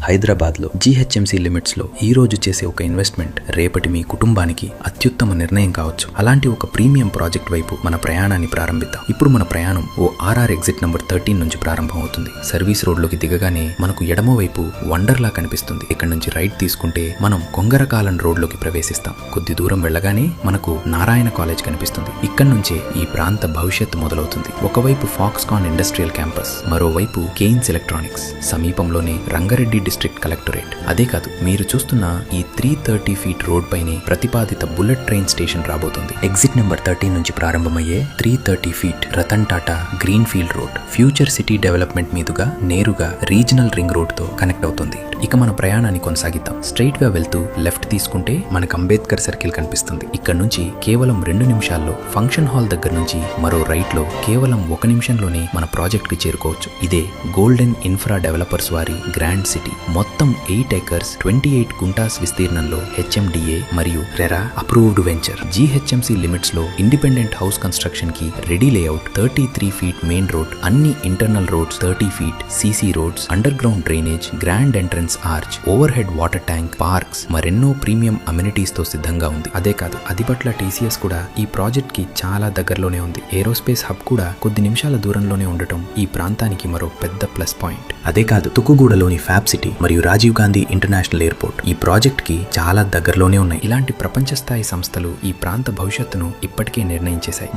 హైదరాబాద్లో జీహెచ్ఎంసీ లిమిట్స్లో ఈ రోజు చేసే ఒక ఇన్వెస్ట్మెంట్ రేపటి మీ కుటుంబానికి అత్యుత్తమ నిర్ణయం కావచ్చు. అలాంటి ఒక ప్రీమియం ప్రాజెక్ట్ వైపు మన ప్రయాణాన్ని ప్రారంభిద్దాం. ఇప్పుడు మన ప్రయాణం ఓ ఆర్ఆర్ ఎగ్జిట్ నంబర్ 13 నుంచి ప్రారంభం అవుతుంది. సర్వీస్ రోడ్లోకి దిగగానే మనకు ఎడమ వైపు వండర్లా కనిపిస్తుంది. ఇక్కడ నుంచి రైట్ తీసుకుంటే మనం కొంగరకాలన్ రోడ్లోకి ప్రవేశిస్తాం. కొద్ది దూరం వెళ్ళగానే మనకు నారాయణ కాలేజ్ కనిపిస్తుంది. ఇక్కడ నుంచే ఈ ప్రాంత భవిష్యత్తు మొదలవుతుంది. ఒకవైపు ఫాక్స్కాన్ ఇండస్ట్రియల్ క్యాంపస్, మరోవైపు కేయిన్స్ ఎలక్ట్రానిక్స్, సమీపంలోనే రంగారెడ్డి డిస్ట్రిక్ట్ కలెక్టరేట్. అదే కాదు, మీరు చూస్తున్న ఈ 330 ఫీట్ రోడ్ పైనే ప్రతిపాదిత బుల్లెట్ ట్రైన్ స్టేషన్ రాబోతుంది. ఎగ్జిట్ నెంబర్ 13 నుంచి ప్రారంభమయ్యే 330 feet Ratan Tata green field road future city development మీదుగా నేరుగా రీజనల్ రింగ్ రోడ్ తో కనెక్ట్ అవుతుంది. ఇక మన ప్రయాణాన్ని కొనసాగిద్దాం. స్ట్రైట్ గా వెళ్తూ లెఫ్ట్ తీసుకుంటే మనకు అంబేద్కర్ సర్కిల్ కనిపిస్తుంది. ఇక్కడ నుంచి కేవలం 2 నిమిషాల్లో ఫంక్షన్ హాల్ దగ్గర నుంచి మరో రైట్ లో కేవలం 1 నిమిషంలోనే మన ప్రాజెక్ట్ కి చేరుకోవచ్చు. ఇదే గోల్డెన్ ఇన్ఫ్రా డెవలపర్స్ వారి గ్రాండ్ సిటీ. మొత్తం 8 ఏకర్స్ 28 గుంటాస్ విస్తీర్ణంలో హెచ్ఎండిఏ మరియు RERA approved venture. GHMC limits లో ఇండిపెండెంట్ హౌస్ కన్స్ట్రక్షన్ కి ready layout, 33 feet main road, అన్ని internal roads, 30 feet CC roads, underground drainage, grand entrance arch, overhead water tank, parks, మరెన్నో premium amenities తో సిద్ధంగా ఉంది. అదే కాదు, అదిపట్ల TCS కూడా ఈ ప్రాజెక్ట్ కి చాలా దగ్గరలోనే ఉంది. ఏరోస్పేస్ హబ్ కూడా కొద్ది నిమిషాల దూరంలోనే ఉండటం ఈ ప్రాంతానికి మరో పెద్ద ప్లస్ పాయింట్. అదే కాదు, తుక్కుగూడలోని ఫ్యాబ్ సిటీ మరియు రాజీవ్ గాంధీ ఇంటర్నేషనల్ ఎయిర్పోర్ట్ ఈ ప్రాజెక్ట్ కి చాలా దగ్గరలోనే ఉన్నాయి. ఇలాంటి ప్రపంచ స్థాయి సంస్థలు ఈ ప్రాంత భవిష్యత్తును ఇప్పటికే నిర్ణయించేశాయి.